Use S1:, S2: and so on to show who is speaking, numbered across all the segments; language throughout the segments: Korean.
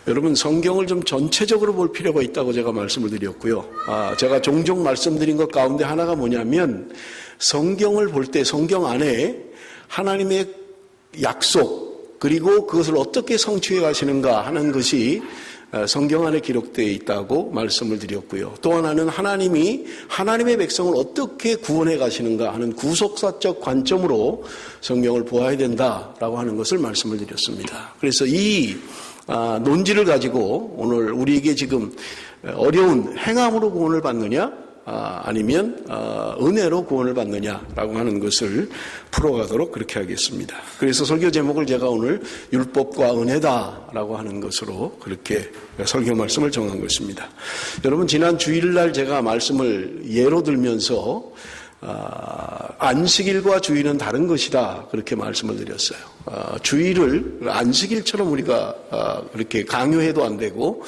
S1: 여러분, 성경을 좀 전체적으로 볼 필요가 있다고 제가 말씀을 드렸고요. 제가 종종 말씀드린 것 가운데 하나가 뭐냐면, 성경을 볼 때 성경 안에 하나님의 약속, 그리고 그것을 어떻게 성취해 가시는가 하는 것이 성경 안에 기록되어 있다고 말씀을 드렸고요. 또 하나는 하나님이 하나님의 백성을 어떻게 구원해 가시는가 하는 구속사적 관점으로 성경을 보아야 된다라고 하는 것을 말씀을 드렸습니다. 그래서 이 논지를 가지고 오늘 우리에게 지금 어려운 행함으로 구원을 받느냐, 아니면 은혜로 구원을 받느냐라고 하는 것을 풀어가도록 그렇게 하겠습니다. 그래서 설교 제목을 제가 오늘 율법과 은혜다라고 하는 것으로 그렇게 설교 말씀을 정한 것입니다. 여러분, 지난 주일날 제가 말씀을 예로 들면서 안식일과 주일은 다른 것이다 그렇게 말씀을 드렸어요. 주일을 안식일처럼 우리가 그렇게 강요해도 안 되고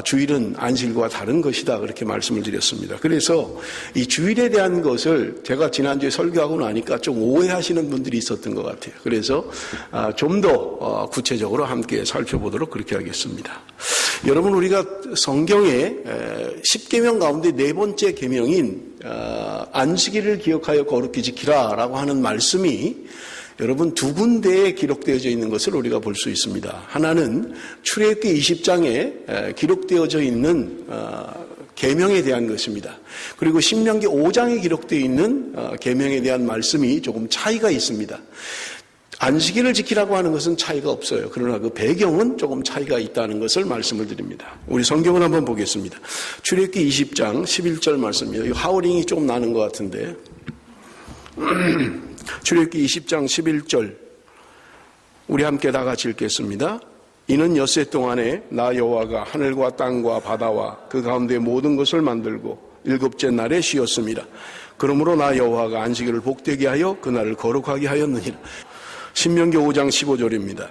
S1: 주일은 안식일과 다른 것이다 그렇게 말씀을 드렸습니다. 그래서 이 주일에 대한 것을 제가 지난주에 설교하고 나니까 좀 오해하시는 분들이 있었던 것 같아요. 그래서 좀 더 구체적으로 함께 살펴보도록 그렇게 하겠습니다. 여러분, 우리가 성경의 10계명 가운데 네 번째 계명인 안식일을 기억하여 거룩히 지키라라고 하는 말씀이 여러분 두 군데에 기록되어져 있는 것을 우리가 볼 수 있습니다. 하나는 출애굽기 20장에 기록되어져 있는 계명에 대한 것입니다. 그리고 신명기 5장에 기록되어 있는 계명에 대한 말씀이 조금 차이가 있습니다. 안식일을 지키라고 하는 것은 차이가 없어요. 그러나 그 배경은 조금 차이가 있다는 것을 말씀을 드립니다. 우리 성경을 한번 보겠습니다. 출애굽기 20장 11절 말씀입니다. 이 하우링이 조금 나는 것 같은데 출애굽기 20장 11절 우리 함께 다 같이 읽겠습니다. 이는 엿새 동안에 나 여호와가 하늘과 땅과 바다와 그 가운데 모든 것을 만들고 일곱째 날에 쉬었습니다. 그러므로 나 여호와가 안식일을 복되게 하여 그날을 거룩하게 하였느니라. 신명기 5장 15절입니다.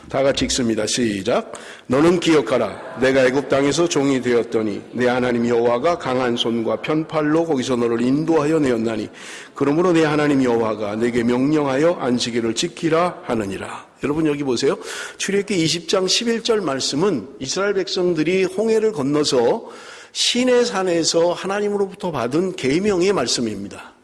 S1: 다 같이 읽습니다. 시작. 너는 기억하라. 내가 애굽 땅에서 종이 되었더니 내 하나님 여호와가 강한 손과 편팔로 거기서 너를 인도하여 내었나니 그러므로 내 하나님 여호와가 내게 명령하여 안식일을 지키라 하느니라. 여러분, 여기 보세요. 출애굽기 20장 11절 말씀은 이스라엘 백성들이 홍해를 건너서 시내산에서 하나님으로부터 받은 계명의 말씀입니다.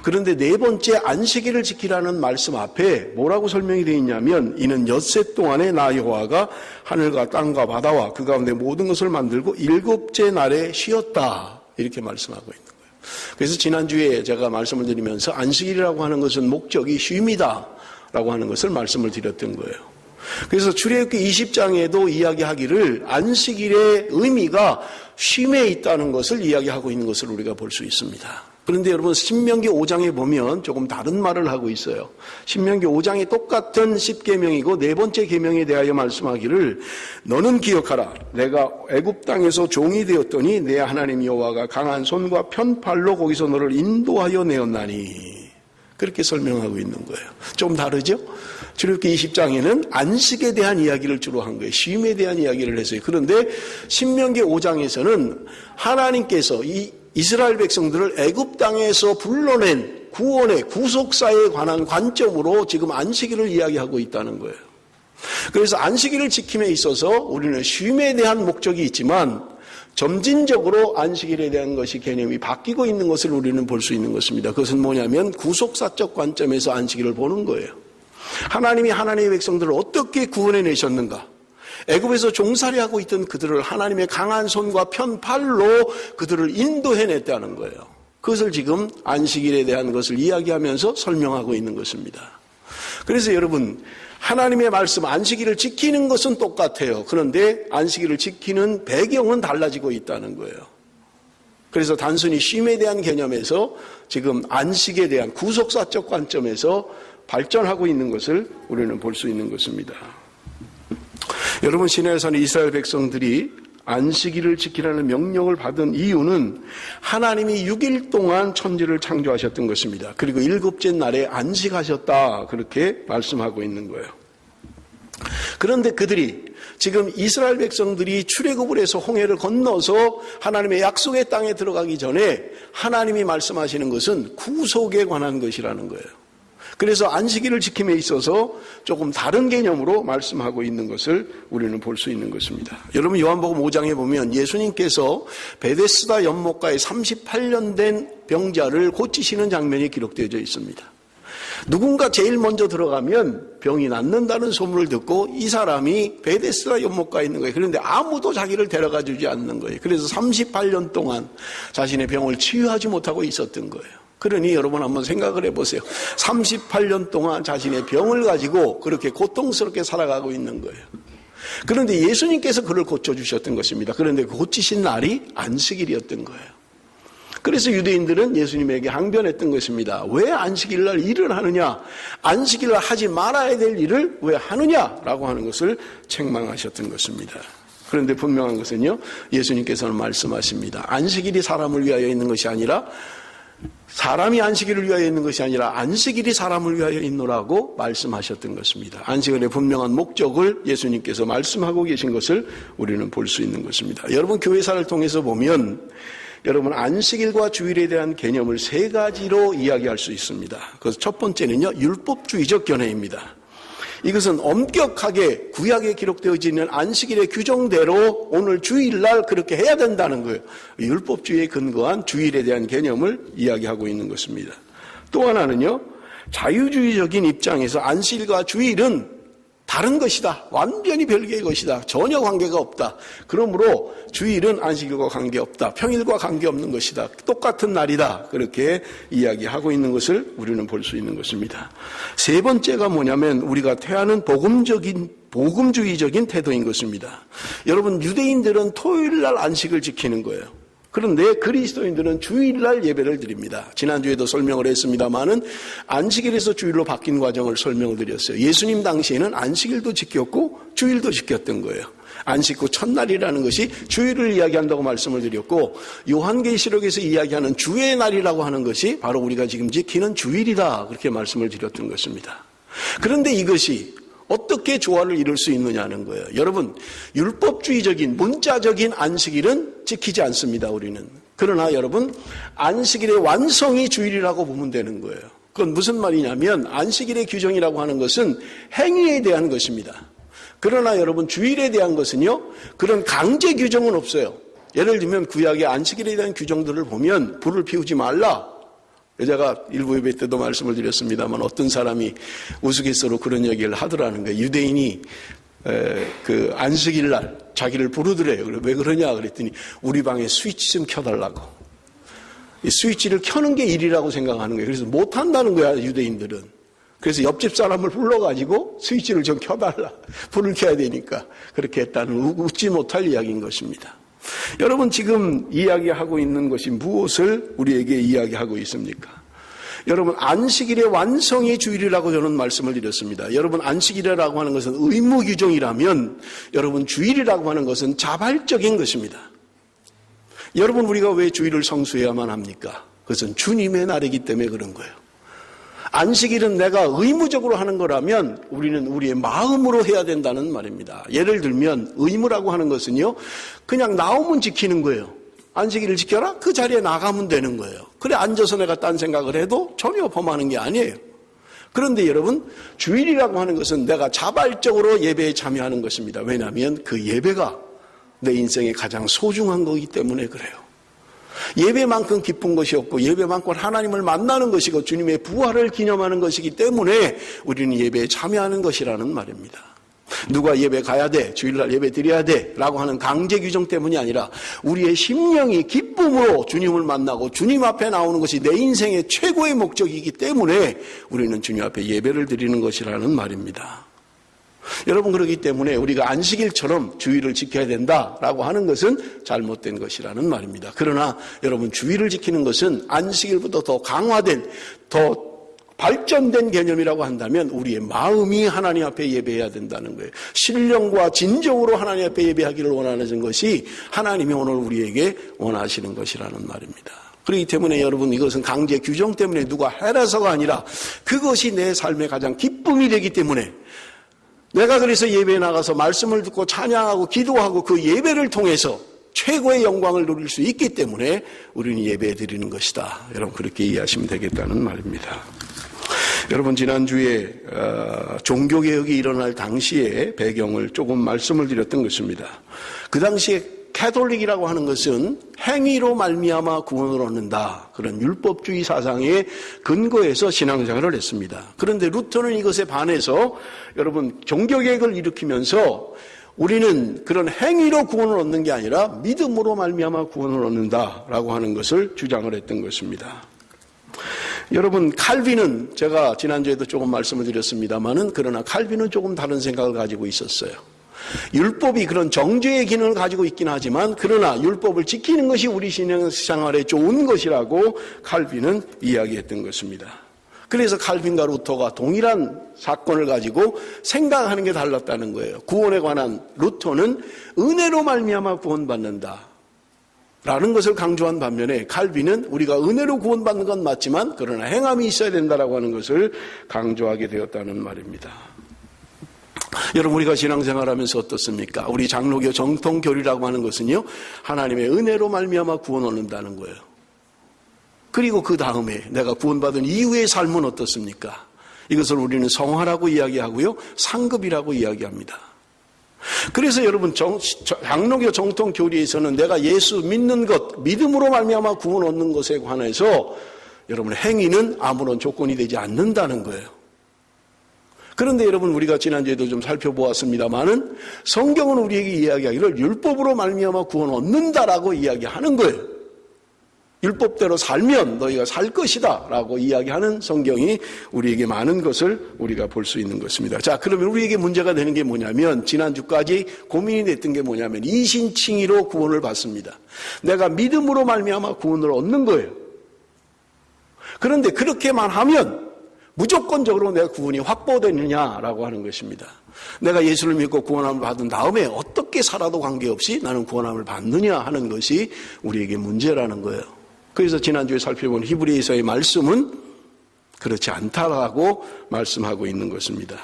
S1: 그런데 네 번째 안식일을 지키라는 말씀 앞에 뭐라고 설명이 되어 있냐면 이는 엿새 동안에 나 여호와가 하늘과 땅과 바다와 그 가운데 모든 것을 만들고 일곱째 날에 쉬었다 이렇게 말씀하고 있는 거예요. 그래서 지난주에 제가 말씀을 드리면서 안식일이라고 하는 것은 목적이 쉼이다 라고 하는 것을 말씀을 드렸던 거예요. 그래서 출애굽기 20장에도 이야기하기를 안식일의 의미가 쉼에 있다는 것을 이야기하고 있는 것을 우리가 볼 수 있습니다. 그런데 여러분, 신명기 5장에 보면 조금 다른 말을 하고 있어요. 신명기 5장이 똑같은 10계명이고 네 번째 계명에 대하여 말씀하기를 너는 기억하라. 내가 애굽 땅에서 종이 되었더니 내 하나님 여호와가 강한 손과 편팔로 거기서 너를 인도하여 내었나니 그렇게 설명하고 있는 거예요. 좀 다르죠? 출애굽기 20장에는 안식에 대한 이야기를 주로 한 거예요. 쉼에 대한 이야기를 했어요. 그런데 신명기 5장에서는 하나님께서 이 이스라엘 백성들을 애굽 땅에서 불러낸 구원의 구속사에 관한 관점으로 지금 안식일을 이야기하고 있다는 거예요. 그래서 안식일을 지킴에 있어서 우리는 쉼에 대한 목적이 있지만 점진적으로 안식일에 대한 것이 개념이 바뀌고 있는 것을 우리는 볼 수 있는 것입니다. 그것은 뭐냐면 구속사적 관점에서 안식일을 보는 거예요. 하나님이 하나님의 백성들을 어떻게 구원해 내셨는가? 애굽에서 종살이하고 있던 그들을 하나님의 강한 손과 편팔로 그들을 인도해냈다는 거예요. 그것을 지금 안식일에 대한 것을 이야기하면서 설명하고 있는 것입니다. 그래서 여러분, 하나님의 말씀 안식일을 지키는 것은 똑같아요. 그런데 안식일을 지키는 배경은 달라지고 있다는 거예요. 그래서 단순히 쉼에 대한 개념에서 지금 안식에 대한 구속사적 관점에서 발전하고 있는 것을 우리는 볼 수 있는 것입니다. 여러분, 시내에 사는 이스라엘 백성들이 안식일을 지키라는 명령을 받은 이유는 하나님이 6일 동안 천지를 창조하셨던 것입니다. 그리고 일곱째 날에 안식하셨다 그렇게 말씀하고 있는 거예요. 그런데 그들이 지금 이스라엘 백성들이 출애굽을 해서 홍해를 건너서 하나님의 약속의 땅에 들어가기 전에 하나님이 말씀하시는 것은 구속에 관한 것이라는 거예요. 그래서 안식일을 지킴에 있어서 조금 다른 개념으로 말씀하고 있는 것을 우리는 볼 수 있는 것입니다. 여러분 요한복음 5장에 보면 예수님께서 베데스다 연못가에 38년 된 병자를 고치시는 장면이 기록되어져 있습니다. 누군가 제일 먼저 들어가면 병이 낫는다는 소문을 듣고 이 사람이 베데스다 연못가에 있는 거예요. 그런데 아무도 자기를 데려가 주지 않는 거예요. 그래서 38년 동안 자신의 병을 치유하지 못하고 있었던 거예요. 그러니 여러분 한번 생각을 해보세요. 38년 동안 자신의 병을 가지고 그렇게 고통스럽게 살아가고 있는 거예요. 그런데 예수님께서 그를 고쳐주셨던 것입니다. 그런데 고치신 날이 안식일이었던 거예요. 그래서 유대인들은 예수님에게 항변했던 것입니다. 왜 안식일날 일을 하느냐? 안식일날 하지 말아야 될 일을 왜 하느냐라고 하는 것을 책망하셨던 것입니다. 그런데 분명한 것은요, 예수님께서는 말씀하십니다. 안식일이 사람을 위하여 있는 것이 아니라 사람이 안식일을 위하여 있는 것이 아니라 안식일이 사람을 위하여 있노라고 말씀하셨던 것입니다. 안식일의 분명한 목적을 예수님께서 말씀하고 계신 것을 우리는 볼 수 있는 것입니다. 여러분 교회사를 통해서 보면 여러분 안식일과 주일에 대한 개념을 세 가지로 이야기할 수 있습니다. 그래서 첫 번째는요, 율법주의적 견해입니다. 이것은 엄격하게 구약에 기록되어져 있는 안식일의 규정대로 오늘 주일날 그렇게 해야 된다는 거예요. 율법주의에 근거한 주일에 대한 개념을 이야기하고 있는 것입니다. 또 하나는요, 자유주의적인 입장에서 안식일과 주일은 다른 것이다. 완전히 별개의 것이다. 전혀 관계가 없다. 그러므로 주일은 안식일과 관계없다. 평일과 관계없는 것이다. 똑같은 날이다. 그렇게 이야기하고 있는 것을 우리는 볼 수 있는 것입니다. 세 번째가 뭐냐면 우리가 태하는 복음주의적인 태도인 것입니다. 여러분 유대인들은 토요일날 안식을 지키는 거예요. 그런데 그리스도인들은 주일날 예배를 드립니다. 지난주에도 설명을 했습니다마는 안식일에서 주일로 바뀐 과정을 설명을 드렸어요. 예수님 당시에는 안식일도 지켰고 주일도 지켰던 거예요. 안식 후 첫날이라는 것이 주일을 이야기한다고 말씀을 드렸고 요한계시록에서 이야기하는 주의 날이라고 하는 것이 바로 우리가 지금 지키는 주일이다. 그렇게 말씀을 드렸던 것입니다. 그런데 이것이 어떻게 조화를 이룰 수 있느냐는 거예요. 여러분, 율법주의적인 문자적인 안식일은 지키지 않습니다, 우리는. 그러나 여러분, 안식일의 완성이 주일이라고 보면 되는 거예요. 그건 무슨 말이냐면 안식일의 규정이라고 하는 것은 행위에 대한 것입니다. 그러나 여러분, 주일에 대한 것은요, 그런 강제 규정은 없어요. 예를 들면 구약의 안식일에 대한 규정들을 보면 불을 피우지 말라. 제가 일부 예배 때도 말씀을 드렸습니다만 어떤 사람이 우스갯소리로 그런 얘기를 하더라는 거예요. 유대인이 그 안식일 날 자기를 부르더래요. 왜 그러냐 그랬더니 우리 방에 스위치 좀 켜달라고. 이 스위치를 켜는 게 일이라고 생각하는 거예요. 그래서 못한다는 거야 유대인들은. 그래서 옆집 사람을 불러가지고 스위치를 좀 켜달라. 불을 켜야 되니까 그렇게 했다는 웃지 못할 이야기인 것입니다. 여러분 지금 이야기하고 있는 것이 무엇을 우리에게 이야기하고 있습니까? 여러분 안식일의 완성이 주일이라고 저는 말씀을 드렸습니다. 여러분 안식일이라고 하는 것은 의무 규정이라면 여러분 주일이라고 하는 것은 자발적인 것입니다. 여러분 우리가 왜 주일을 성수해야만 합니까? 그것은 주님의 날이기 때문에 그런 거예요. 안식일은 내가 의무적으로 하는 거라면 우리는 우리의 마음으로 해야 된다는 말입니다. 예를 들면 의무라고 하는 것은요, 그냥 나오면 지키는 거예요. 안식일을 지켜라? 그 자리에 나가면 되는 거예요. 그래 앉아서 내가 딴 생각을 해도 전혀 범하는 게 아니에요. 그런데 여러분 주일이라고 하는 것은 내가 자발적으로 예배에 참여하는 것입니다. 왜냐하면 그 예배가 내 인생에 가장 소중한 거기 때문에 그래요. 예배만큼 기쁜 것이 없고 예배만큼 하나님을 만나는 것이고 주님의 부활을 기념하는 것이기 때문에 우리는 예배에 참여하는 것이라는 말입니다. 누가 예배 가야 돼, 주일날 예배 드려야 돼 라고 하는 강제 규정 때문이 아니라 우리의 심령이 기쁨으로 주님을 만나고 주님 앞에 나오는 것이 내 인생의 최고의 목적이기 때문에 우리는 주님 앞에 예배를 드리는 것이라는 말입니다. 여러분 그렇기 때문에 우리가 안식일처럼 주일을 지켜야 된다라고 하는 것은 잘못된 것이라는 말입니다. 그러나 여러분 주일을 지키는 것은 안식일보다 더 강화된 더 발전된 개념이라고 한다면 우리의 마음이 하나님 앞에 예배해야 된다는 거예요. 신령과 진정으로 하나님 앞에 예배하기를 원하는 것이 하나님이 오늘 우리에게 원하시는 것이라는 말입니다. 그렇기 때문에 여러분 이것은 강제 규정 때문에 누가 해라서가 아니라 그것이 내 삶의 가장 기쁨이 되기 때문에 내가 그래서 예배에 나가서 말씀을 듣고 찬양하고 기도하고 그 예배를 통해서 최고의 영광을 누릴 수 있기 때문에 우리는 예배 드리는 것이다. 여러분 그렇게 이해하시면 되겠다는 말입니다. 여러분, 지난주에 종교개혁이 일어날 당시의 배경을 조금 말씀을 드렸던 것입니다. 그 당시에 캐톨릭이라고 하는 것은 행위로 말미암아 구원을 얻는다, 그런 율법주의 사상의 근거에서 신앙생활을 했습니다. 그런데 루터는 이것에 반해서 여러분, 종교개혁을 일으키면서 우리는 그런 행위로 구원을 얻는 게 아니라 믿음으로 말미암아 구원을 얻는다라고 하는 것을 주장을 했던 것입니다. 여러분, 칼빈은 제가 지난주에도 조금 말씀을 드렸습니다만은, 그러나 칼빈은 조금 다른 생각을 가지고 있었어요. 율법이 그런 정죄의 기능을 가지고 있긴 하지만, 그러나 율법을 지키는 것이 우리 신앙생활에 좋은 것이라고 칼빈은 이야기했던 것입니다. 그래서 칼빈과 루터가 동일한 사건을 가지고 생각하는 게 달랐다는 거예요. 구원에 관한 루터는 은혜로 말미암아 구원받는다 라는 것을 강조한 반면에, 칼빈은 우리가 은혜로 구원받는 건 맞지만 그러나 행함이 있어야 된다라고 하는 것을 강조하게 되었다는 말입니다. 여러분, 우리가 신앙생활하면서 어떻습니까? 우리 장로교 정통교리라고 하는 것은요, 하나님의 은혜로 말미암아 구원 얻는다는 거예요. 그리고 그 다음에 내가 구원받은 이후의 삶은 어떻습니까? 이것을 우리는 성화라고 이야기하고요, 상급이라고 이야기합니다. 그래서 여러분, 장로교 정통 교리에서는 내가 예수 믿는 것, 믿음으로 말미암아 구원 얻는 것에 관해서 여러분, 행위는 아무런 조건이 되지 않는다는 거예요. 그런데 여러분, 우리가 지난주에도 좀 살펴보았습니다마는 성경은 우리에게 이야기하기를 율법으로 말미암아 구원 얻는다라고 이야기하는 거예요. 율법대로 살면 너희가 살 것이다 라고 이야기하는 성경이 우리에게 많은 것을 우리가 볼 수 있는 것입니다. 자, 그러면 우리에게 문제가 되는 게 뭐냐면, 지난주까지 고민이 됐던 게 뭐냐면, 이신칭의로 구원을 받습니다. 내가 믿음으로 말미암아 구원을 얻는 거예요. 그런데 그렇게만 하면 무조건적으로 내가 구원이 확보되느냐라고 하는 것입니다. 내가 예수를 믿고 구원함을 받은 다음에 어떻게 살아도 관계없이 나는 구원함을 받느냐 하는 것이 우리에게 문제라는 거예요. 그래서 지난주에 살펴본 히브리서의 말씀은 그렇지 않다라고 말씀하고 있는 것입니다.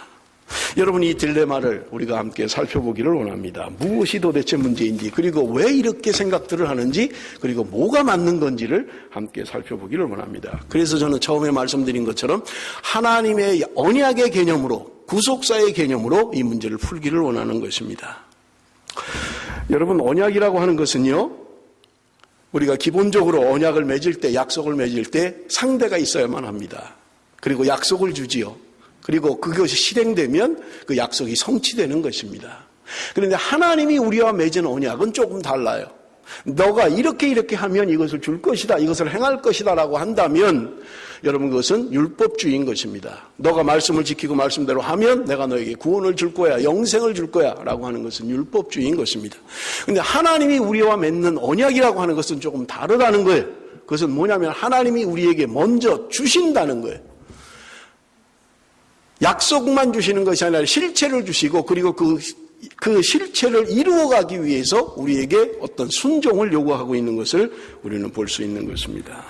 S1: 여러분, 이 딜레마를 우리가 함께 살펴보기를 원합니다. 무엇이 도대체 문제인지, 그리고 왜 이렇게 생각들을 하는지, 그리고 뭐가 맞는 건지를 함께 살펴보기를 원합니다. 그래서 저는 처음에 말씀드린 것처럼 하나님의 언약의 개념으로, 구속사의 개념으로 이 문제를 풀기를 원하는 것입니다. 여러분, 언약이라고 하는 것은요, 우리가 기본적으로 언약을 맺을 때, 약속을 맺을 때 상대가 있어야만 합니다. 그리고 약속을 주지요. 그리고 그것이 실행되면 그 약속이 성취되는 것입니다. 그런데 하나님이 우리와 맺은 언약은 조금 달라요. 너가 이렇게 하면 이것을 줄 것이다, 이것을 행할 것이다 라고 한다면 여러분, 그것은 율법주의인 것입니다. 너가 말씀을 지키고 말씀대로 하면 내가 너에게 구원을 줄 거야, 영생을 줄 거야 라고 하는 것은 율법주의인 것입니다. 그런데 하나님이 우리와 맺는 언약이라고 하는 것은 조금 다르다는 거예요. 그것은 뭐냐면 하나님이 우리에게 먼저 주신다는 거예요. 약속만 주시는 것이 아니라 실체를 주시고, 그리고 그 실체를 이루어가기 위해서 우리에게 어떤 순종을 요구하고 있는 것을 우리는 볼 수 있는 것입니다.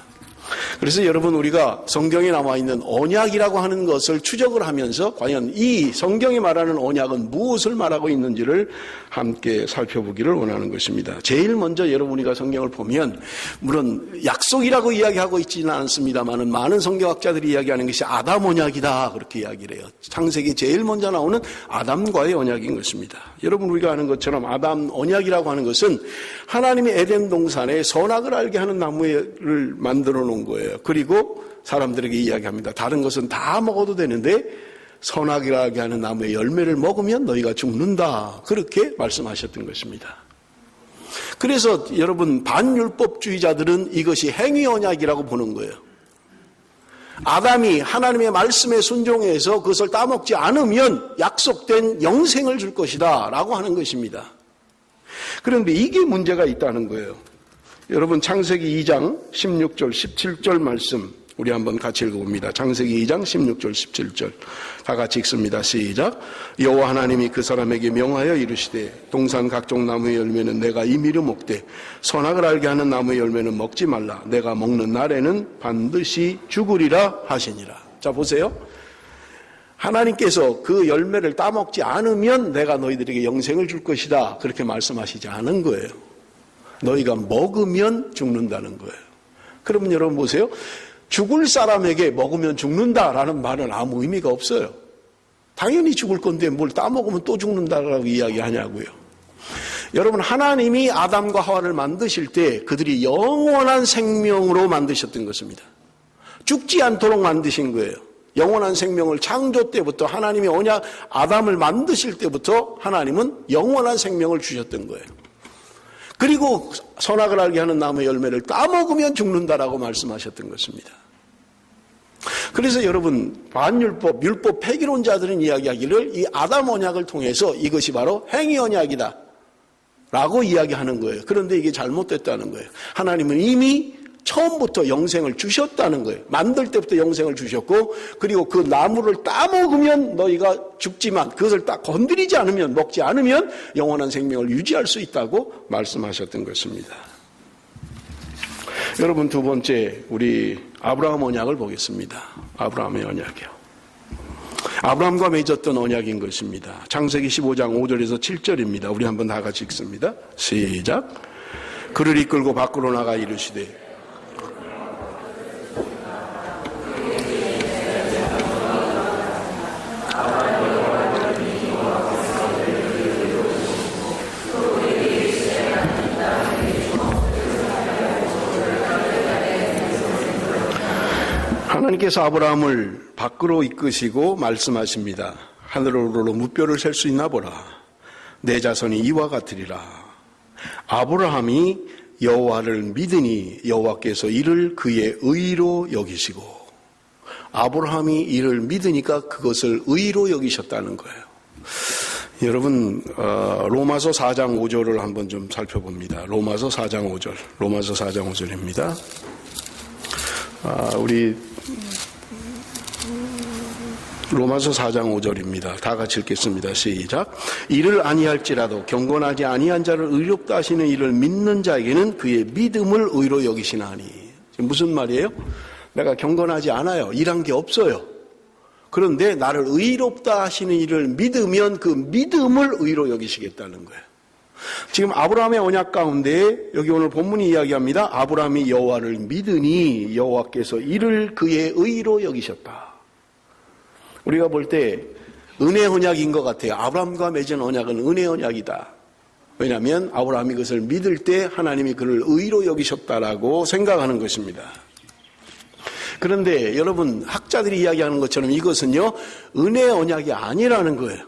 S1: 그래서 여러분, 우리가 성경에 나와 있는 언약이라고 하는 것을 추적을 하면서 과연 이 성경이 말하는 언약은 무엇을 말하고 있는지를 함께 살펴보기를 원하는 것입니다. 제일 먼저 여러분이가 성경을 보면, 물론 약속이라고 이야기하고 있지는 않습니다만 많은 성경학자들이 이야기하는 것이 아담 언약이다 그렇게 이야기를 해요. 창세기 제일 먼저 나오는 아담과의 언약인 것입니다. 여러분, 우리가 아는 것처럼 아담 언약이라고 하는 것은 하나님이 에덴 동산에 선악을 알게 하는 나무를 만들어 놓은 거예요. 그리고 사람들에게 이야기합니다. 다른 것은 다 먹어도 되는데 선악이라게 하는 나무의 열매를 먹으면 너희가 죽는다, 그렇게 말씀하셨던 것입니다. 그래서 여러분, 반율법주의자들은 이것이 행위 언약이라고 보는 거예요. 아담이 하나님의 말씀에 순종해서 그것을 따먹지 않으면 약속된 영생을 줄 것이다 라고 하는 것입니다. 그런데 이게 문제가 있다는 거예요. 여러분, 창세기 2장 16절 17절 말씀 우리 한번 같이 읽어봅니다. 창세기 2장 16절 17절 다 같이 읽습니다. 시작. 여호와 하나님이 그 사람에게 명하여 이르시되 동산 각종 나무의 열매는 내가 임의로 먹되 선악을 알게 하는 나무의 열매는 먹지 말라. 내가 먹는 날에는 반드시 죽으리라 하시니라. 자, 보세요. 하나님께서 그 열매를 따먹지 않으면 내가 너희들에게 영생을 줄 것이다, 그렇게 말씀하시지 않은 거예요. 너희가 먹으면 죽는다는 거예요. 그러면 여러분 보세요. 죽을 사람에게 먹으면 죽는다라는 말은 아무 의미가 없어요. 당연히 죽을 건데 뭘 따먹으면 또 죽는다라고 이야기하냐고요. 여러분, 하나님이 아담과 하와를 만드실 때 그들이 영원한 생명으로 만드셨던 것입니다. 죽지 않도록 만드신 거예요. 영원한 생명을 창조 때부터 하나님이 언약 아담을 만드실 때부터 하나님은 영원한 생명을 주셨던 거예요. 그리고 선악을 알게 하는 나무의 열매를 따먹으면 죽는다라고 말씀하셨던 것입니다. 그래서 여러분, 반율법, 율법 폐기론자들은 이야기하기를 이 아담 언약을 통해서 이것이 바로 행위 언약이다 라고 이야기하는 거예요. 그런데 이게 잘못됐다는 거예요. 하나님은 이미 처음부터 영생을 주셨다는 거예요. 만들 때부터 영생을 주셨고, 그리고 그 나무를 따먹으면 너희가 죽지만 그것을 딱 건드리지 않으면, 먹지 않으면 영원한 생명을 유지할 수 있다고 말씀하셨던 것입니다. 여러분, 두 번째 우리 아브라함 언약을 보겠습니다. 아브라함의 언약이요. 아브라함과 맺었던 언약인 것입니다. 창세기 15장 5절에서 7절입니다. 우리 한번 다 같이 읽습니다. 시작. 그를 이끌고 밖으로 나가 이르시되 하나님께서 아브라함을 밖으로 이끄시고 말씀하십니다. 하늘으로 무뼈를 셀 수 있나 보라. 내 자손이 이와 같으리라. 아브라함이 여호와를 믿으니 여호와께서 이를 그의 의로 여기시고, 아브라함이 이를 믿으니까 그것을 의로 여기셨다는 거예요. 여러분, 로마서 4장 5절을 한번 좀 살펴봅니다. 로마서 4장 5절, 로마서 4장 5절입니다. 우리 로마서 4장 5절입니다. 다 같이 읽겠습니다. 시작. 이를 아니할지라도 경건하지 아니한 자를 의롭다 하시는 이를 믿는 자에게는 그의 믿음을 의로 여기시나니. 지금 무슨 말이에요? 내가 경건하지 않아요. 일한 게 없어요. 그런데 나를 의롭다 하시는 이를 믿으면 그 믿음을 의로 여기시겠다는 거예요. 지금 아브라함의 언약 가운데 여기 오늘 본문이 이야기합니다. 아브라함이 여호와를 믿으니 여호와께서 이를 그의 의로 여기셨다. 우리가 볼 때 은혜 언약인 것 같아요. 아브라함과 맺은 언약은 은혜 언약이다. 왜냐하면 아브라함이 그것을 믿을 때 하나님이 그를 의로 여기셨다라고 생각하는 것입니다. 그런데 여러분, 학자들이 이야기하는 것처럼 이것은요, 은혜 언약이 아니라는 거예요.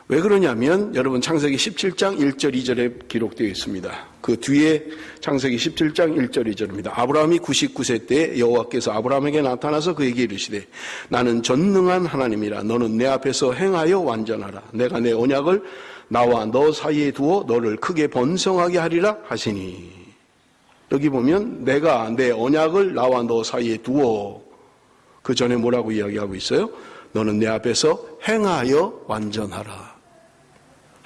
S1: 왜 그러냐면 여러분, 창세기 17장 1절 2절에 기록되어 있습니다. 그 뒤에 창세기 17장 1절 2절입니다. 아브라함이 99세 때 여호와께서 아브라함에게 나타나서 그에게 이르시되 나는 전능한 하나님이라. 너는 내 앞에서 행하여 완전하라. 내가 내 언약을 나와 너 사이에 두어 너를 크게 번성하게 하리라 하시니. 여기 보면 내가 내 언약을 나와 너 사이에 두어, 그 전에 뭐라고 이야기하고 있어요? 너는 내 앞에서 행하여 완전하라.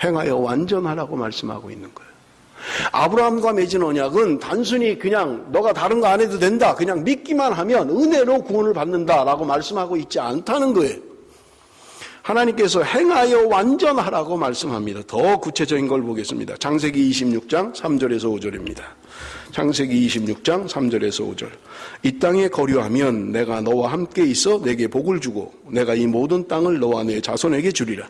S1: 행하여 완전하라고 말씀하고 있는 거예요. 아브라함과 맺은 언약은 단순히 그냥 너가 다른 거 안 해도 된다, 그냥 믿기만 하면 은혜로 구원을 받는다라고 말씀하고 있지 않다는 거예요. 하나님께서 행하여 완전하라고 말씀합니다. 더 구체적인 걸 보겠습니다. 창세기 26장 3절에서 5절입니다. 창세기 26장 3절에서 5절. 이 땅에 거류하면 내가 너와 함께 있어 내게 복을 주고 내가 이 모든 땅을 너와 내 자손에게 주리라.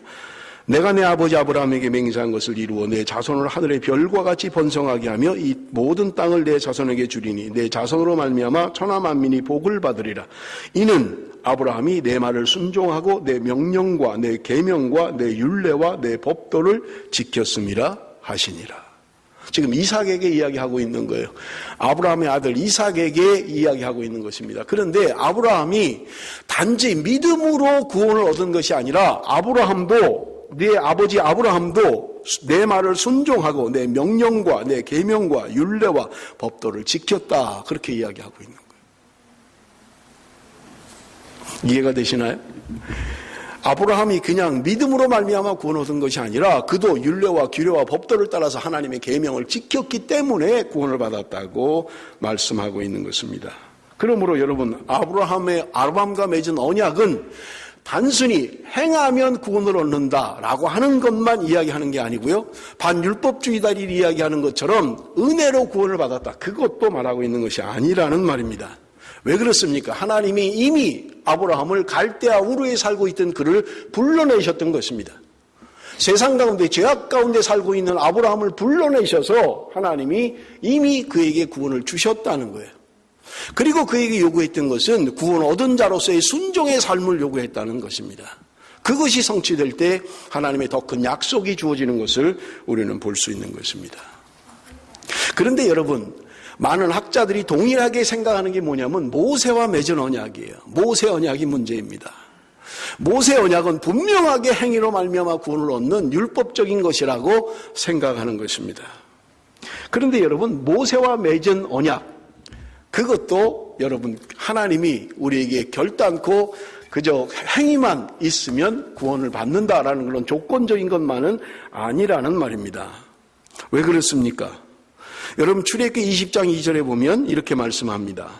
S1: 내가 내 아버지 아브라함에게 맹세한 것을 이루어 내 자손을 하늘의 별과 같이 번성하게 하며 이 모든 땅을 내 자손에게 주리니 내 자손으로 말미암아 천하 만민이 복을 받으리라. 이는 아브라함이 내 말을 순종하고 내 명령과 내 계명과 내 율례와 내 법도를 지켰음이라 하시니라. 지금 이삭에게 이야기하고 있는 거예요. 아브라함의 아들 이삭에게 이야기하고 있는 것입니다. 그런데 아브라함이 단지 믿음으로 구원을 얻은 것이 아니라 아브라함도, 네 아버지 아브라함도 내 말을 순종하고 내 명령과 내 계명과 율례와 법도를 지켰다, 그렇게 이야기하고 있는 거예요. 이해가 되시나요? 아브라함이 그냥 믿음으로 말미암아 구원 얻은 것이 아니라 그도 율례와 규례와 법도를 따라서 하나님의 계명을 지켰기 때문에 구원을 받았다고 말씀하고 있는 것입니다. 그러므로 여러분, 아브라함과 맺은 언약은 단순히 행하면 구원을 얻는다라고 하는 것만 이야기하는 게 아니고요, 반율법주의자들이 이야기하는 것처럼 은혜로 구원을 받았다, 그것도 말하고 있는 것이 아니라는 말입니다. 왜 그렇습니까? 하나님이 이미 아브라함을 갈대아 우르에 살고 있던 그를 불러내셨던 것입니다. 세상 가운데 죄악 가운데 살고 있는 아브라함을 불러내셔서 하나님이 이미 그에게 구원을 주셨다는 거예요. 그리고 그에게 요구했던 것은 구원 얻은 자로서의 순종의 삶을 요구했다는 것입니다. 그것이 성취될 때 하나님의 더 큰 약속이 주어지는 것을 우리는 볼 수 있는 것입니다. 그런데 여러분, 많은 학자들이 동일하게 생각하는 게 뭐냐면 모세와 맺은 언약이에요. 모세 언약이 문제입니다. 모세 언약은 분명하게 행위로 말미암아 구원을 얻는 율법적인 것이라고 생각하는 것입니다. 그런데 여러분, 모세와 맺은 언약, 그것도 여러분 하나님이 우리에게 결단코 그저 행위만 있으면 구원을 받는다라는 그런 조건적인 것만은 아니라는 말입니다. 왜 그렇습니까? 여러분 출애굽기 20장 2절에 보면 이렇게 말씀합니다.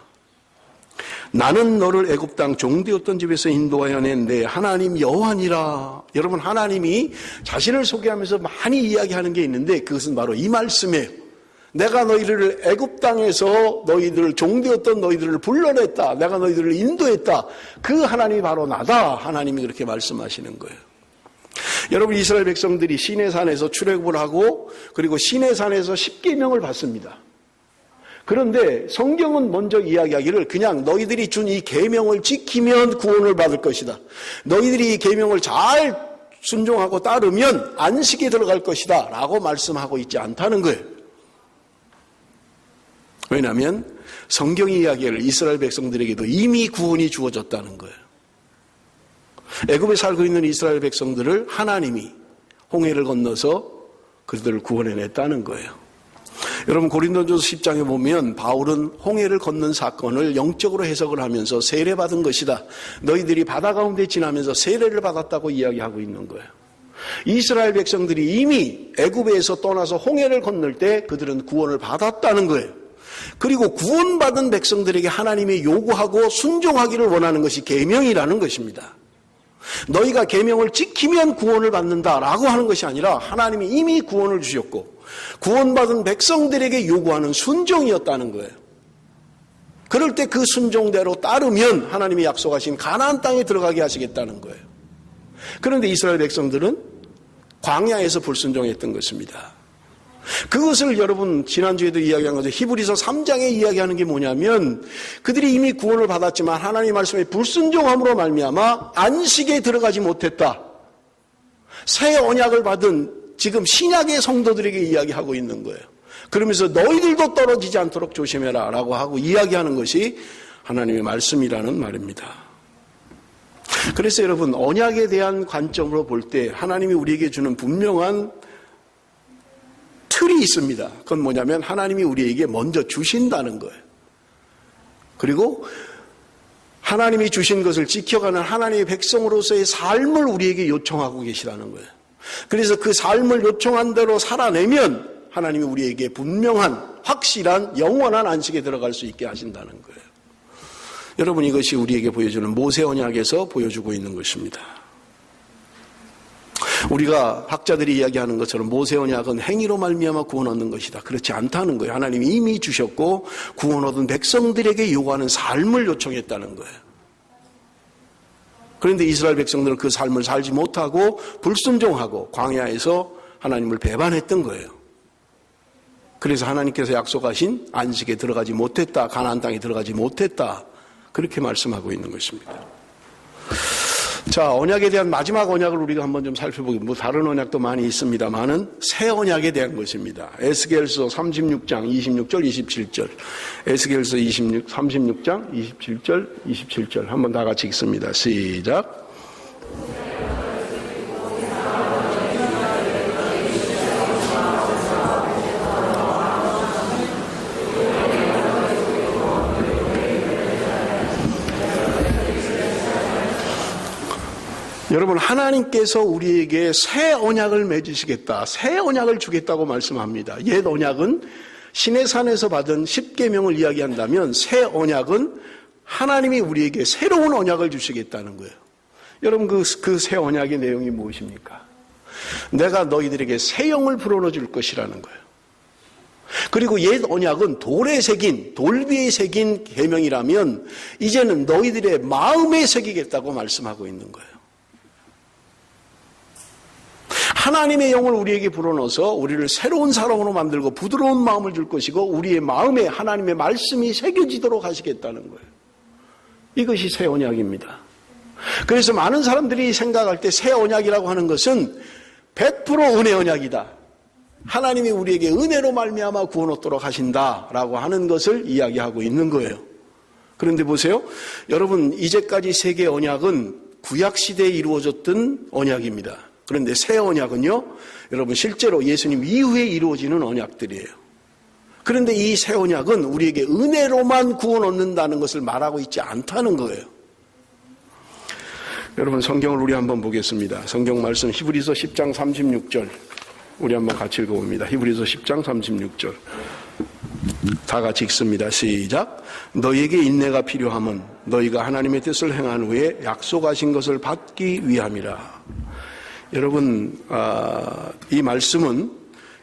S1: 나는 너를 애굽 땅 종되었던 집에서 인도하여 낸 내 하나님 여호와니라. 여러분 하나님이 자신을 소개하면서 많이 이야기하는 게 있는데 그것은 바로 이 말씀이에요. 내가 너희를 애굽 땅에서 너희들을 종되었던 너희들을 불러냈다. 내가 너희들을 인도했다. 그 하나님이 바로 나다. 하나님이 그렇게 말씀하시는 거예요. 여러분 이스라엘 백성들이 시내산에서 출애굽을 하고 그리고 시내산에서 십계명을 받습니다. 그런데 성경은 먼저 이야기하기를 그냥 너희들이 준 이 계명을 지키면 구원을 받을 것이다. 너희들이 이 계명을 잘 순종하고 따르면 안식에 들어갈 것이다 라고 말씀하고 있지 않다는 거예요. 왜냐하면 성경이 이야기하기를 이스라엘 백성들에게도 이미 구원이 주어졌다는 거예요. 애굽에 살고 있는 이스라엘 백성들을 하나님이 홍해를 건너서 그들을 구원해냈다는 거예요. 여러분 고린도전서 10장에 보면 바울은 홍해를 건넌 사건을 영적으로 해석을 하면서 세례받은 것이다. 너희들이 바다 가운데 지나면서 세례를 받았다고 이야기하고 있는 거예요. 이스라엘 백성들이 이미 애굽에서 떠나서 홍해를 건널 때 그들은 구원을 받았다는 거예요. 그리고 구원받은 백성들에게 하나님이 요구하고 순종하기를 원하는 것이 계명이라는 것입니다. 너희가 계명을 지키면 구원을 받는다라고 하는 것이 아니라 하나님이 이미 구원을 주셨고 구원받은 백성들에게 요구하는 순종이었다는 거예요. 그럴 때 그 순종대로 따르면 하나님이 약속하신 가나안 땅에 들어가게 하시겠다는 거예요. 그런데 이스라엘 백성들은 광야에서 불순종했던 것입니다. 그것을 여러분 지난주에도 이야기한 거죠. 히브리서 3장에 이야기하는 게 뭐냐면 그들이 이미 구원을 받았지만 하나님 말씀에 불순종함으로 말미암아 안식에 들어가지 못했다. 새 언약을 받은 지금 신약의 성도들에게 이야기하고 있는 거예요. 그러면서 너희들도 떨어지지 않도록 조심해라 라고 하고 이야기하는 것이 하나님의 말씀이라는 말입니다. 그래서 여러분 언약에 대한 관점으로 볼 때 하나님이 우리에게 주는 분명한 틀이 있습니다. 그건 뭐냐면 하나님이 우리에게 먼저 주신다는 거예요. 그리고 하나님이 주신 것을 지켜가는 하나님의 백성으로서의 삶을 우리에게 요청하고 계시다는 거예요. 그래서 그 삶을 요청한 대로 살아내면 하나님이 우리에게 분명한 확실한 영원한 안식에 들어갈 수 있게 하신다는 거예요. 여러분 이것이 우리에게 보여주는 모세 언약에서 보여주고 있는 것입니다. 우리가 학자들이 이야기하는 것처럼 모세 언약은 행위로 말미암아 구원 얻는 것이다. 그렇지 않다는 거예요. 하나님이 이미 주셨고 구원 얻은 백성들에게 요구하는 삶을 요청했다는 거예요. 그런데 이스라엘 백성들은 그 삶을 살지 못하고 불순종하고 광야에서 하나님을 배반했던 거예요. 그래서 하나님께서 약속하신 안식에 들어가지 못했다. 가나안 땅에 들어가지 못했다. 그렇게 말씀하고 있는 것입니다. 자, 언약에 대한 마지막 언약을 우리가 한번 좀 살펴보겠습니다. 뭐 다른 언약도 많이 있습니다만은 새 언약에 대한 것입니다. 에스겔서 36장 26절 27절. 에스겔서 36장 27절 27절. 한번 다 같이 읽습니다. 시작. 여러분 하나님께서 우리에게 새 언약을 맺으시겠다. 새 언약을 주겠다고 말씀합니다. 옛 언약은 시내산에서 받은 십계명을 이야기한다면 새 언약은 하나님이 우리에게 새로운 언약을 주시겠다는 거예요. 여러분 그 새 언약의 내용이 무엇입니까? 내가 너희들에게 새 영을 불어넣어 줄 것이라는 거예요. 그리고 옛 언약은 돌에 새긴, 돌비에 새긴 계명이라면 이제는 너희들의 마음에 새기겠다고 말씀하고 있는 거예요. 하나님의 영을 우리에게 불어넣어서 우리를 새로운 사람으로 만들고 부드러운 마음을 줄 것이고 우리의 마음에 하나님의 말씀이 새겨지도록 하시겠다는 거예요. 이것이 새 언약입니다. 그래서 많은 사람들이 생각할 때 새 언약이라고 하는 것은 100% 은혜 언약이다. 하나님이 우리에게 은혜로 말미암아 구원 얻도록 하신다라고 하는 것을 이야기하고 있는 거예요. 그런데 보세요. 여러분, 이제까지 세계 언약은 구약시대에 이루어졌던 언약입니다. 그런데 새 언약은요, 여러분 실제로 예수님 이후에 이루어지는 언약들이에요. 그런데 이 새 언약은 우리에게 은혜로만 구원 얻는다는 것을 말하고 있지 않다는 거예요. 여러분 성경을 우리 한번 보겠습니다. 성경 말씀 히브리서 10장 36절 우리 한번 같이 읽어봅니다. 히브리서 10장 36절 다 같이 읽습니다. 시작. 너희에게 인내가 필요함은 너희가 하나님의 뜻을 행한 후에 약속하신 것을 받기 위함이라. 여러분, 이 말씀은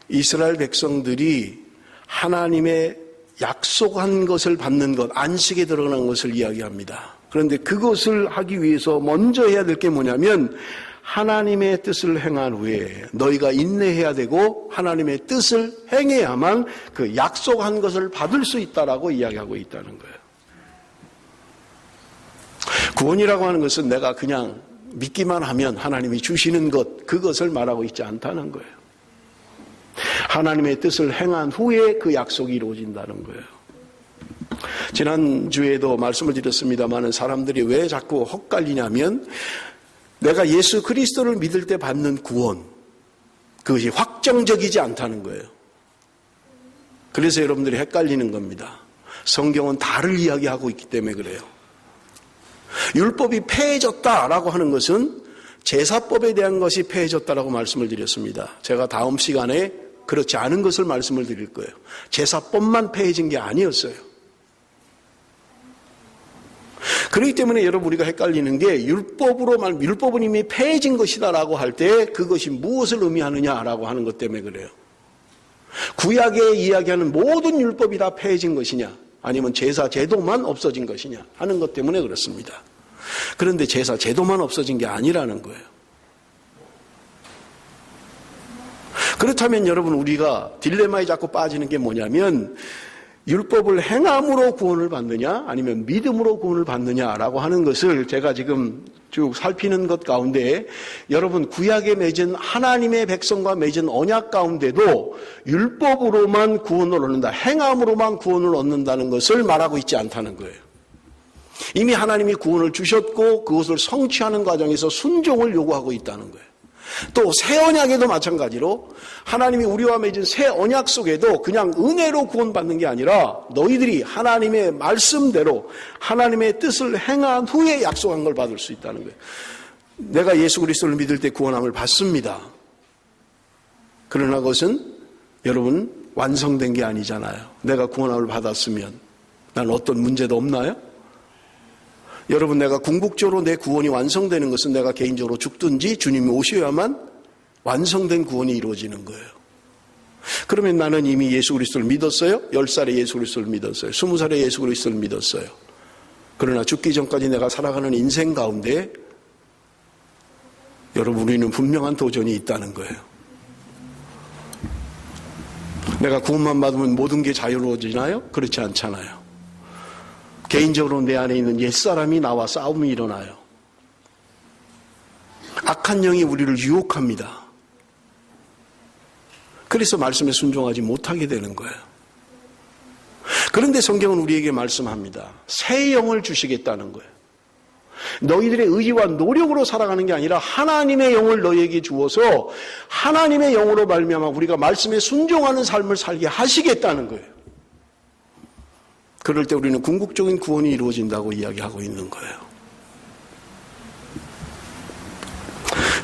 S1: 이스라엘 백성들이 하나님의 약속한 것을 받는 것, 안식에 들어가는 것을 이야기합니다. 그런데 그것을 하기 위해서 먼저 해야 될 게 뭐냐면 하나님의 뜻을 행한 후에 너희가 인내해야 되고 하나님의 뜻을 행해야만 그 약속한 것을 받을 수 있다라고 이야기하고 있다는 거예요. 구원이라고 하는 것은 내가 그냥 믿기만 하면 하나님이 주시는 것, 그것을 말하고 있지 않다는 거예요. 하나님의 뜻을 행한 후에 그 약속이 이루어진다는 거예요. 지난주에도 말씀을 드렸습니다만 사람들이 왜 자꾸 헛갈리냐면 내가 예수 그리스도를 믿을 때 받는 구원, 그것이 확정적이지 않다는 거예요. 그래서 여러분들이 헷갈리는 겁니다. 성경은 다를 이야기하고 있기 때문에 그래요. 율법이 폐해졌다라고 하는 것은 제사법에 대한 것이 폐해졌다라고 말씀을 드렸습니다. 제가 다음 시간에 그렇지 않은 것을 말씀을 드릴 거예요. 제사법만 폐해진 게 아니었어요. 그렇기 때문에 여러분 우리가 헷갈리는 게 율법은 이미 폐해진 것이다라고 할 때 그것이 무엇을 의미하느냐라고 하는 것 때문에 그래요. 구약에 이야기하는 모든 율법이 다 폐해진 것이냐 아니면 제사 제도만 없어진 것이냐 하는 것 때문에 그렇습니다. 그런데 제사 제도만 없어진 게 아니라는 거예요. 그렇다면 여러분 우리가 딜레마에 자꾸 빠지는 게 뭐냐면 율법을 행함으로 구원을 받느냐 아니면 믿음으로 구원을 받느냐라고 하는 것을 제가 지금 쭉 살피는 것 가운데 여러분 구약에 맺은 하나님의 백성과 맺은 언약 가운데도 율법으로만 구원을 얻는다, 행함으로만 구원을 얻는다는 것을 말하고 있지 않다는 거예요. 이미 하나님이 구원을 주셨고 그것을 성취하는 과정에서 순종을 요구하고 있다는 거예요. 또 새 언약에도 마찬가지로 하나님이 우리와 맺은 새 언약 속에도 그냥 은혜로 구원받는 게 아니라 너희들이 하나님의 말씀대로 하나님의 뜻을 행한 후에 약속한 걸 받을 수 있다는 거예요. 내가 예수 그리스도를 믿을 때 구원함을 받습니다. 그러나 그것은 여러분 완성된 게 아니잖아요. 내가 구원함을 받았으면 난 어떤 문제도 없나요? 여러분 내가 궁극적으로 내 구원이 완성되는 것은 내가 개인적으로 죽든지 주님이 오셔야만 완성된 구원이 이루어지는 거예요. 그러면 나는 이미 예수 그리스도를 믿었어요. 10살에 예수 그리스도를 믿었어요. 20살에 예수 그리스도를 믿었어요. 그러나 죽기 전까지 내가 살아가는 인생 가운데 여러분 우리는 분명한 도전이 있다는 거예요. 내가 구원만 받으면 모든 게 자유로워지나요? 그렇지 않잖아요. 개인적으로 내 안에 있는 옛사람이 나와 싸움이 일어나요. 악한 영이 우리를 유혹합니다. 그래서 말씀에 순종하지 못하게 되는 거예요. 그런데 성경은 우리에게 말씀합니다. 새 영을 주시겠다는 거예요. 너희들의 의지와 노력으로 살아가는 게 아니라 하나님의 영을 너희에게 주어서 하나님의 영으로 말미암아 우리가 말씀에 순종하는 삶을 살게 하시겠다는 거예요. 그럴 때 우리는 궁극적인 구원이 이루어진다고 이야기하고 있는 거예요.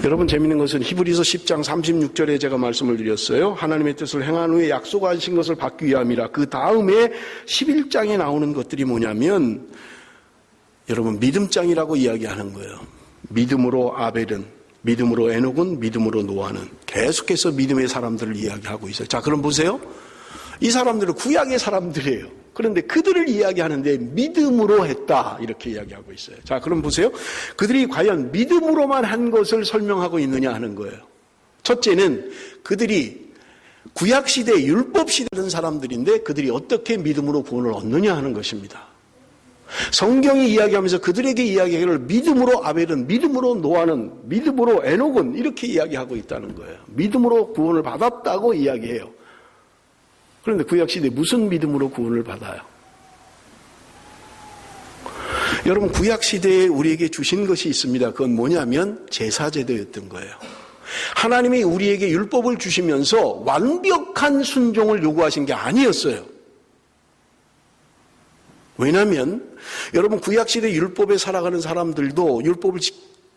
S1: 여러분 재미있는 것은 히브리서 10장 36절에 제가 말씀을 드렸어요. 하나님의 뜻을 행한 후에 약속하신 것을 받기 위함이라. 그 다음에 11장에 나오는 것들이 뭐냐면 여러분 믿음장이라고 이야기하는 거예요. 믿음으로 아벨은, 믿음으로 에녹은, 믿음으로 노아는 계속해서 믿음의 사람들을 이야기하고 있어요. 자 그럼 보세요. 이 사람들은 구약의 사람들이에요. 그런데 그들을 이야기하는데 믿음으로 했다 이렇게 이야기하고 있어요. 자, 그럼 보세요. 그들이 과연 믿음으로만 한 것을 설명하고 있느냐 하는 거예요. 첫째는 그들이 구약시대 율법시대는 사람들인데 그들이 어떻게 믿음으로 구원을 얻느냐 하는 것입니다. 성경이 이야기하면서 그들에게 이야기하기를 믿음으로 아벨은, 믿음으로 노아는, 믿음으로 에녹은 이렇게 이야기하고 있다는 거예요. 믿음으로 구원을 받았다고 이야기해요. 그런데 구약시대에 무슨 믿음으로 구원을 받아요? 여러분, 구약시대에 우리에게 주신 것이 있습니다. 그건 뭐냐면 제사제도였던 거예요. 하나님이 우리에게 율법을 주시면서 완벽한 순종을 요구하신 게 아니었어요. 왜냐하면 여러분, 구약시대 율법에 살아가는 사람들도 율법을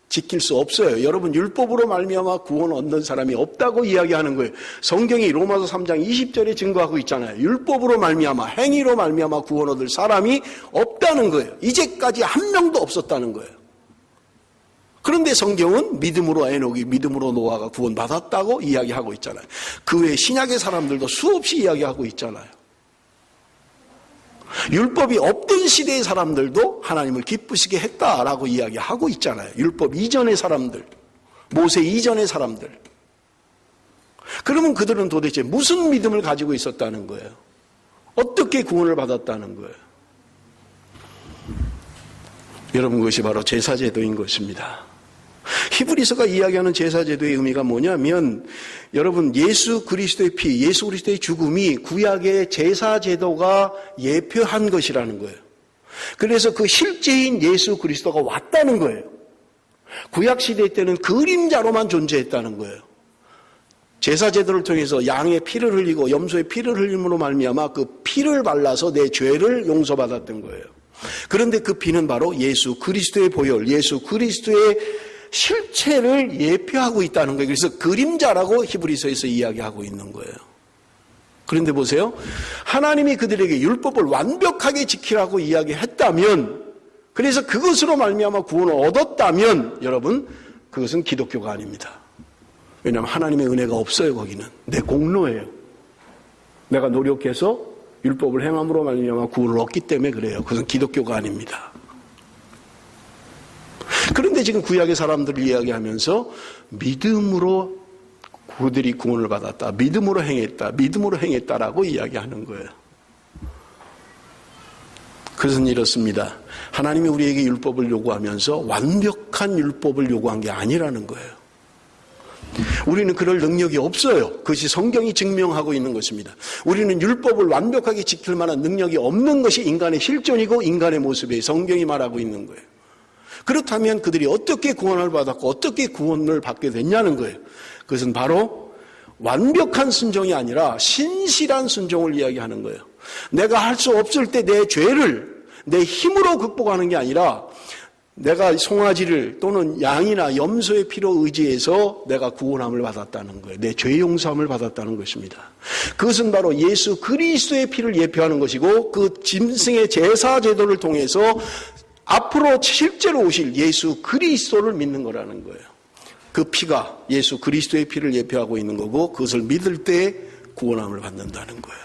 S1: 지킬 수 없어요. 여러분, 율법으로 말미암아 구원 얻는 사람이 없다고 이야기하는 거예요. 성경이 로마서 3장 20절에 증거하고 있잖아요. 율법으로 말미암아, 행위로 말미암아 구원 얻을 사람이 없다는 거예요. 이제까지 한 명도 없었다는 거예요. 그런데 성경은 믿음으로 에녹이, 믿음으로 노아가 구원받았다고 이야기하고 있잖아요. 그 외에 신약의 사람들도 수없이 이야기하고 있잖아요. 율법이 없던 시대의 사람들도 하나님을 기쁘시게 했다라고 이야기하고 있잖아요. 율법 이전의 사람들, 모세 이전의 사람들. 그러면 그들은 도대체 무슨 믿음을 가지고 있었다는 거예요? 어떻게 구원을 받았다는 거예요? 여러분, 그것이 바로 제사제도인 것입니다. 히브리서가 이야기하는 제사제도의 의미가 뭐냐면, 여러분, 예수 그리스도의 피, 예수 그리스도의 죽음이 구약의 제사제도가 예표한 것이라는 거예요. 그래서 그 실제인 예수 그리스도가 왔다는 거예요. 구약시대 때는 그림자로만 존재했다는 거예요. 제사제도를 통해서 양의 피를 흘리고 염소의 피를 흘림으로 말미암아 그 피를 발라서 내 죄를 용서받았던 거예요. 그런데 그 피는 바로 예수 그리스도의 보혈, 예수 그리스도의 실체를 예표하고 있다는 거예요. 그래서 그림자라고 히브리서에서 이야기하고 있는 거예요. 그런데 보세요. 하나님이 그들에게 율법을 완벽하게 지키라고 이야기했다면, 그래서 그것으로 말미암아 구원을 얻었다면, 여러분, 그것은 기독교가 아닙니다. 왜냐하면 하나님의 은혜가 없어요. 거기는 내 공로예요. 내가 노력해서 율법을 행함으로 말미암아 구원을 얻기 때문에 그래요. 그것은 기독교가 아닙니다. 그런데 지금 구약의 사람들을 이야기하면서 믿음으로 그들이 구원을 받았다, 믿음으로 행했다, 믿음으로 행했다라고 이야기하는 거예요. 그것은 이렇습니다. 하나님이 우리에게 율법을 요구하면서 완벽한 율법을 요구한 게 아니라는 거예요. 우리는 그럴 능력이 없어요. 그것이 성경이 증명하고 있는 것입니다. 우리는 율법을 완벽하게 지킬 만한 능력이 없는 것이 인간의 실존이고 인간의 모습에 성경이 말하고 있는 거예요. 그렇다면 그들이 어떻게 구원을 받았고 어떻게 구원을 받게 됐냐는 거예요. 그것은 바로 완벽한 순종이 아니라 신실한 순종을 이야기하는 거예요. 내가 할 수 없을 때 내 죄를 내 힘으로 극복하는 게 아니라 내가 송아지를 또는 양이나 염소의 피로 의지해서 내가 구원함을 받았다는 거예요. 내 죄 용서함을 받았다는 것입니다. 그것은 바로 예수 그리스도의 피를 예표하는 것이고 그 짐승의 제사 제도를 통해서 앞으로 실제로 오실 예수 그리스도를 믿는 거라는 거예요. 그 피가 예수 그리스도의 피를 예표하고 있는 거고 그것을 믿을 때 구원함을 받는다는 거예요.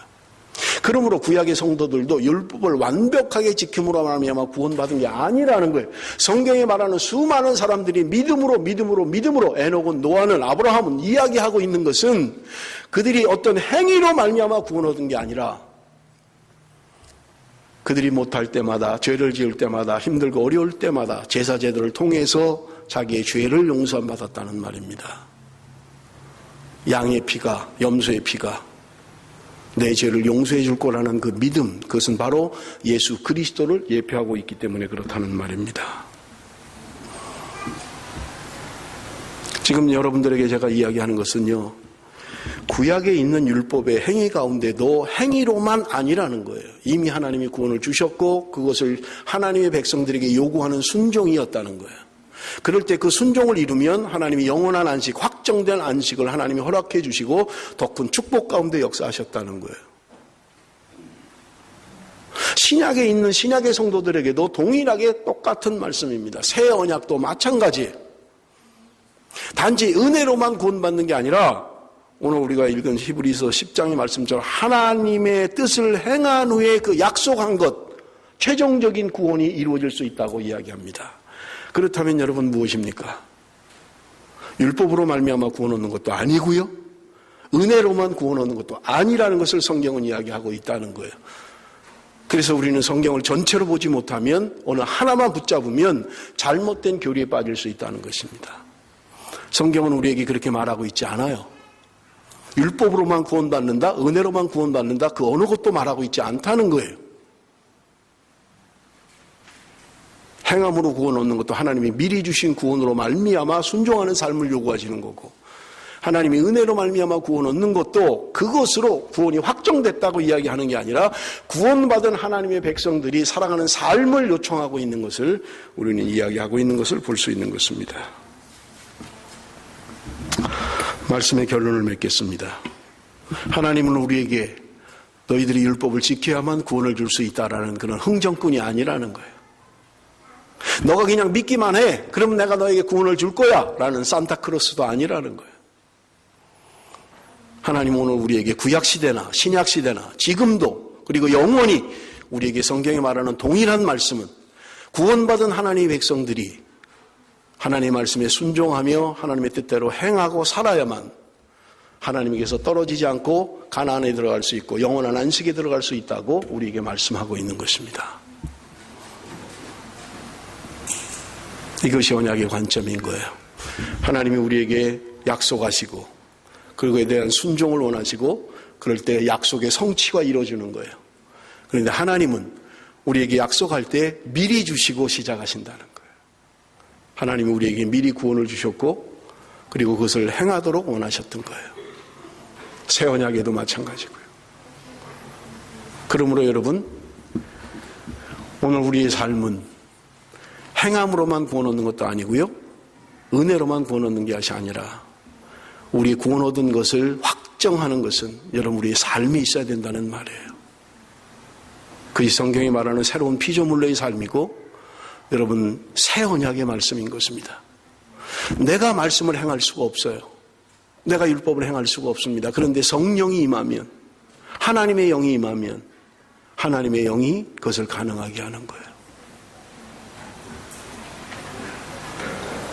S1: 그러므로 구약의 성도들도 율법을 완벽하게 지킴으로 말미암아 구원받은 게 아니라는 거예요. 성경에 말하는 수많은 사람들이 믿음으로 에녹은 노아는 아브라함은 이야기하고 있는 것은 그들이 어떤 행위로 말미암아 구원 얻은 게 아니라 그들이 못할 때마다 죄를 지을 때마다 힘들고 어려울 때마다 제사제도를 통해서 자기의 죄를 용서받았다는 말입니다. 양의 피가 염소의 피가 내 죄를 용서해 줄 거라는 그 믿음, 그것은 바로 예수 그리스도를 예표하고 있기 때문에 그렇다는 말입니다. 지금 여러분들에게 제가 이야기하는 것은요, 구약에 있는 율법의 행위 가운데도 행위로만 아니라는 거예요. 이미 하나님이 구원을 주셨고 그것을 하나님의 백성들에게 요구하는 순종이었다는 거예요. 그럴 때 그 순종을 이루면 하나님이 영원한 안식, 확정된 안식을 하나님이 허락해 주시고 더 큰 축복 가운데 역사하셨다는 거예요. 신약에 있는 신약의 성도들에게도 동일하게 똑같은 말씀입니다. 새 언약도 마찬가지예요. 단지 은혜로만 구원받는 게 아니라 오늘 우리가 읽은 히브리서 10장의 말씀처럼 하나님의 뜻을 행한 후에 그 약속한 것, 최종적인 구원이 이루어질 수 있다고 이야기합니다. 그렇다면 여러분 무엇입니까? 율법으로 말미암아 구원 얻는 것도 아니고요, 은혜로만 구원 얻는 것도 아니라는 것을 성경은 이야기하고 있다는 거예요. 그래서 우리는 성경을 전체로 보지 못하면 어느 하나만 붙잡으면 잘못된 교리에 빠질 수 있다는 것입니다. 성경은 우리에게 그렇게 말하고 있지 않아요. 율법으로만 구원받는다, 은혜로만 구원받는다, 그 어느 것도 말하고 있지 않다는 거예요. 행함으로 구원 얻는 것도 하나님이 미리 주신 구원으로 말미암아 순종하는 삶을 요구하시는 거고, 하나님이 은혜로 말미암아 구원 얻는 것도 그것으로 구원이 확정됐다고 이야기하는 게 아니라 구원받은 하나님의 백성들이 살아가는 삶을 요청하고 있는 것을 우리는 이야기하고 있는 것을 볼 수 있는 것입니다. 말씀의 결론을 맺겠습니다. 하나님은 우리에게 너희들이 율법을 지켜야만 구원을 줄 수 있다라는 그런 흥정꾼이 아니라는 거예요. 너가 그냥 믿기만 해, 그러면 내가 너에게 구원을 줄 거야 라는 산타크로스도 아니라는 거예요. 하나님은 오늘 우리에게 구약시대나 신약시대나 지금도 그리고 영원히 우리에게 성경에 말하는 동일한 말씀은 구원받은 하나님의 백성들이 하나님의 말씀에 순종하며 하나님의 뜻대로 행하고 살아야만 하나님께서 떨어지지 않고 가나안에 들어갈 수 있고 영원한 안식에 들어갈 수 있다고 우리에게 말씀하고 있는 것입니다. 이것이 언약의 관점인 거예요. 하나님이 우리에게 약속하시고 그거에 대한 순종을 원하시고 그럴 때 약속의 성취가 이루어지는 거예요. 그런데 하나님은 우리에게 약속할 때 미리 주시고 시작하신다는 거예요. 하나님이 우리에게 미리 구원을 주셨고 그리고 그것을 행하도록 원하셨던 거예요. 새 언약에도 마찬가지고요. 그러므로 여러분, 오늘 우리의 삶은 행함으로만 구원 얻는 것도 아니고요, 은혜로만 구원 얻는 것이 아니라 우리 구원 얻은 것을 확정하는 것은 여러분 우리의 삶이 있어야 된다는 말이에요. 그것이 성경이 말하는 새로운 피조물로의 삶이고 여러분 새 언약의 말씀인 것입니다. 내가 말씀을 행할 수가 없어요. 내가 율법을 행할 수가 없습니다. 그런데 성령이 임하면, 하나님의 영이 임하면 하나님의 영이 그것을 가능하게 하는 거예요.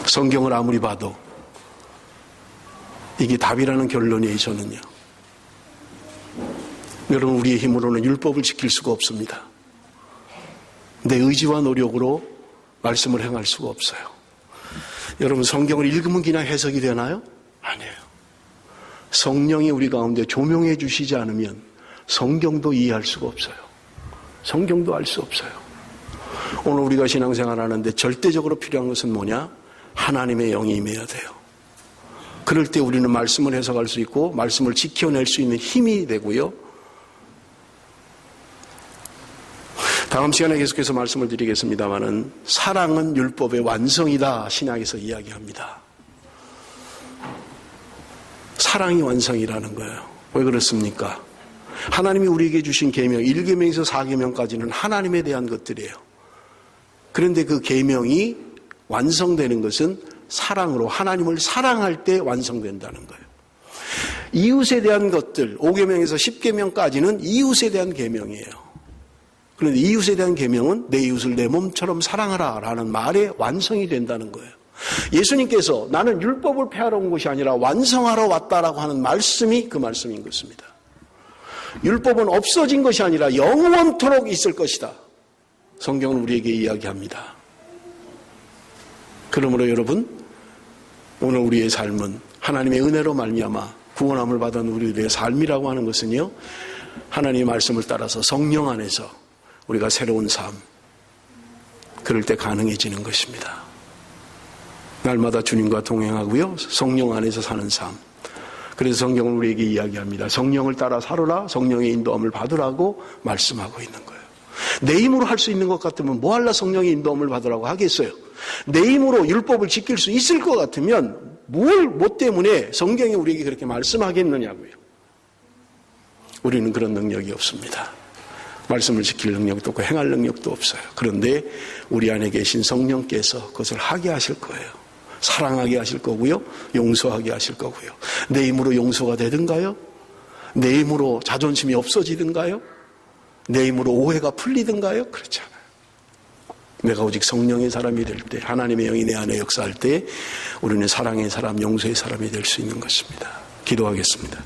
S1: 성경을 아무리 봐도 이게 답이라는 결론이에요. 저는요. 여러분, 우리의 힘으로는 율법을 지킬 수가 없습니다. 내 의지와 노력으로 말씀을 행할 수가 없어요. 여러분, 성경을 읽으면 그냥 해석이 되나요? 아니에요. 성령이 우리 가운데 조명해 주시지 않으면 성경도 이해할 수가 없어요. 성경도 알 수 없어요. 오늘 우리가 신앙생활 하는데 절대적으로 필요한 것은 뭐냐? 하나님의 영이 임해야 돼요. 그럴 때 우리는 말씀을 해석할 수 있고 말씀을 지켜낼 수 있는 힘이 되고요. 다음 시간에 계속해서 말씀을 드리겠습니다마는 사랑은 율법의 완성이다, 신약에서 이야기합니다. 사랑이 완성이라는 거예요. 왜 그렇습니까? 하나님이 우리에게 주신 계명, 1계명에서 4계명까지는 하나님에 대한 것들이에요. 그런데 그 계명이 완성되는 것은 사랑으로, 하나님을 사랑할 때 완성된다는 거예요. 이웃에 대한 것들, 5계명에서 10계명까지는 이웃에 대한 계명이에요. 그런데 이웃에 대한 계명은 내 이웃을 내 몸처럼 사랑하라 라는 말에 완성이 된다는 거예요. 예수님께서 나는 율법을 폐하러 온 것이 아니라 완성하러 왔다라고 하는 말씀이 그 말씀인 것입니다. 율법은 없어진 것이 아니라 영원토록 있을 것이다. 성경은 우리에게 이야기합니다. 그러므로 여러분, 오늘 우리의 삶은 하나님의 은혜로 말미암아 구원함을 받은 우리들의 삶이라고 하는 것은요, 하나님의 말씀을 따라서 성령 안에서 우리가 새로운 삶, 그럴 때 가능해지는 것입니다. 날마다 주님과 동행하고요, 성령 안에서 사는 삶. 그래서 성경은 우리에게 이야기합니다. 성령을 따라 살아라, 성령의 인도함을 받으라고 말씀하고 있는 거예요. 내 힘으로 할 수 있는 것 같으면 뭐 할라 성령의 인도함을 받으라고 하겠어요. 내 힘으로 율법을 지킬 수 있을 것 같으면 뭐 때문에 성경이 우리에게 그렇게 말씀하겠느냐고요. 우리는 그런 능력이 없습니다. 말씀을 지킬 능력도 없고 행할 능력도 없어요. 그런데 우리 안에 계신 성령께서 그것을 하게 하실 거예요. 사랑하게 하실 거고요. 용서하게 하실 거고요. 내 힘으로 용서가 되든가요? 내 힘으로 자존심이 없어지든가요? 내 힘으로 오해가 풀리든가요? 그렇지 않아요. 내가 오직 성령의 사람이 될 때, 하나님의 영이 내 안에 역사할 때 우리는 사랑의 사람, 용서의 사람이 될 수 있는 것입니다. 기도하겠습니다.